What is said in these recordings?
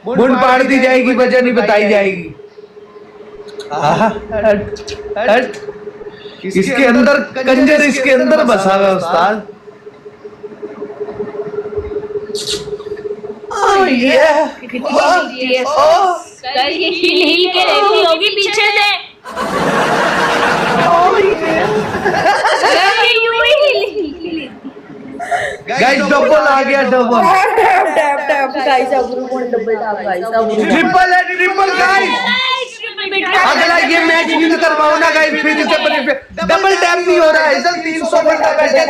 मुंड पाड़ दी जाएगी, वजह नहीं बताई जाएगी। हट। इसके अंदर कंजर, इसके अंदर बसा हुआ उस्ताद। ये हिल के रहती होगी पीछे से। गाइस डबल आ गया, डबल गाइस अब डबल टैप गाइस अब ट्रिपल है, ट्रिपल गाइस। अगला ये मैच विन करवाओ ना गाइस, फिर इसे डबल टैप नहीं हो रहा है। इधर 300 बंदा बैठा है।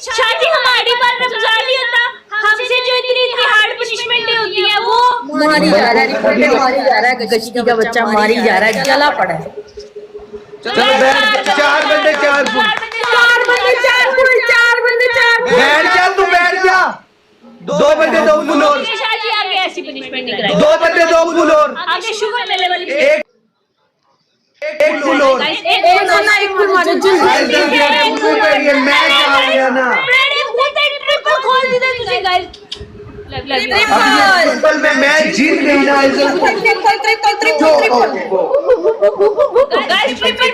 शादी हमारी बार में गुजार लिया था, हमसे जो इतनी हार्ड पनिशमेंट होती है वो मारी जा रहा है, मारी जा रहा है, गश्ती का बच्चा मारी जा रहा है, जला पड़ा है। चलो बैठ, 4 बंदे 4 फुल, बैठ जा तू, बैठ जा। 2 बंदे 2 फुल और शादी आगे ऐसी पनिशमेंट नहीं कराई। 2 बंदे 2 फुल और आगे शुगर मेले वाली एक फुल और एक फुल मारो जल्दी। ये मैच आ गया ना। ट्रिपल खोल दी थी तुझे गाइस। ट्रिपल में मैच जीत गई ना। गाइस ट्रिपल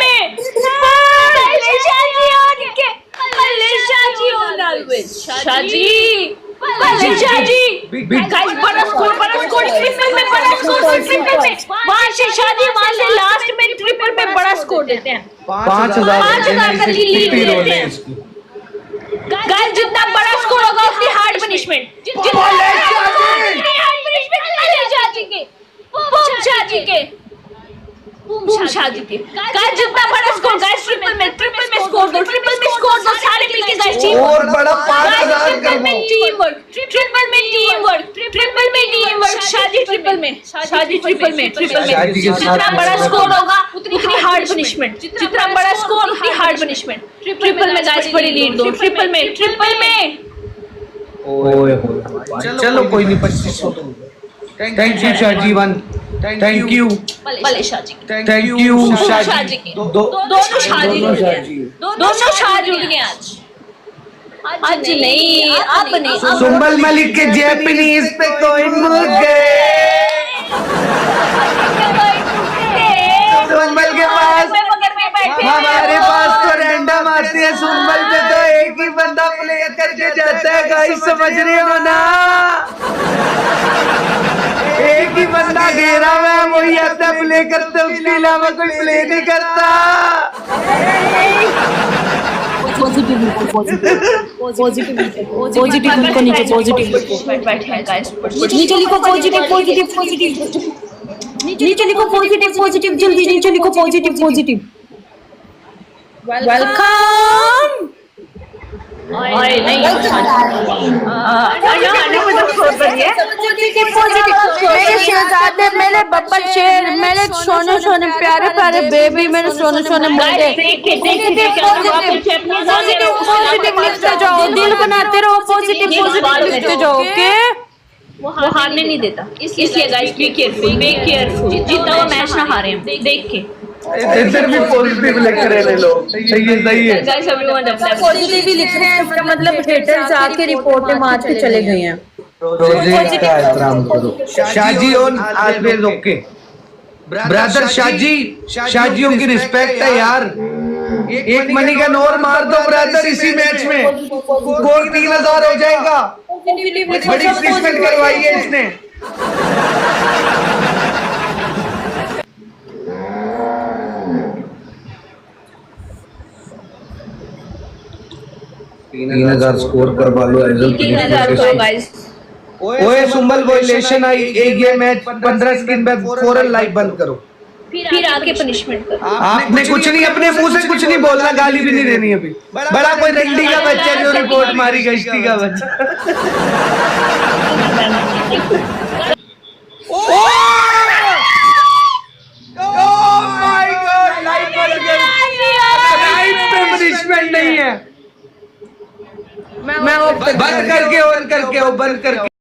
में शादी गाइस बड़ा स्कोर ट्रिपल में, बड़ा स्कोर ट्रिपल में। वहां से शादी, वहां से लास्ट में ट्रिपल में बड़ा स्कोर देते हैं। 5000 का लीड देते हैं। गाइस जितना बड़ा स्कोर होगा उतनी हार्ड पनिशमेंट। शादी के गाइस जितना बड़ा स्कोर, गाइस ट्रिपल में स्कोर दो, सारे मिलके गाइस टीम और बड़ा 5000 ट्रिपल में टीम वर्क, शादी ट्रिपल में जितना बड़ा स्कोर होगा उतनी हार्ड पनिशमेंट, जितना बड़ा स्कोर उतनी हार्ड पनिशमेंट। ट्रिपल में गाइस बड़ी लीड दो, ट्रिपल में। ओए चलो कोई नहीं, 2500। Thank you Shaji one, thank you भले शादी, थैंक यू शादी के दोनों शादी उड़ गए आज नहीं, अब नहीं। सुंबल मलिक के जैपनीज पे कॉइन मुड़ गए। सुंबल के पास, हमारे पास तो रैंडम आते हैं, सुंबल पे तो एक ही बंदा प्ले करके जाता है गाइस, समझ रहे हो ना। एक ही बंदा घेरा हुआ है, वही आता प्ले करते, उसके अलावा कोई प्ले नहीं करता। पॉजिटिव उनको नीचे, पॉजिटिव नीचे लिखो, पॉजिटिव नीचे लिखो, पॉजिटिव जल्दी नीचे लिखो, पॉजिटिव। वेलकम। मेरे शहजादे, मेरे बब्बर शेर, मेरे सोने प्यारे बेबी, मेरे सोने मुंडे। पॉजिटिव लिखते जाओ, दिल बनाते रहो, पॉजिटिव लिखते जाओ। ओके, वो हारने नहीं देता, इसलिए गाइस बी केयरफुल। जितना वो मैच ना हारे हम, देख के। इधर भी पॉजिटिव लिख रहे हैं लोग, सही है। गाइस एवरीवन पॉजिटिव ही लिख रहे हैं, इसका मतलब हेटर्स आके रिपोर्टें मार के चले गए हैं। प्रोजेक्ट का एहतराम करो। Shaji on always okay brother. शाजियों की रिस्पेक्ट है यार। एक मनी का नोर मार दो ब्रदर इसी मैच में, स्कोर 3000 हो जाएगा। बड़ी रिस्पेक्ट करवाई है इसने। 3000 स्कोर करवा लो। 3000 गाइस। ओए सुंबल वॉयलेशन आई, एक ये मैच 15 स्क्रीन पे फौरन लाइव बंद करो, फिर आके पनिशमेंट करो। आपने कुछ नहीं, अपने मुंह से कुछ नहीं बोलना, गाली भी नहीं देनी अभी। बड़ा कोई रंडी का बच्चा जो रिपोर्ट मारी, गश्ती का बच्चा। पनिशमेंट नहीं है। मैं बंद करके ऑन करके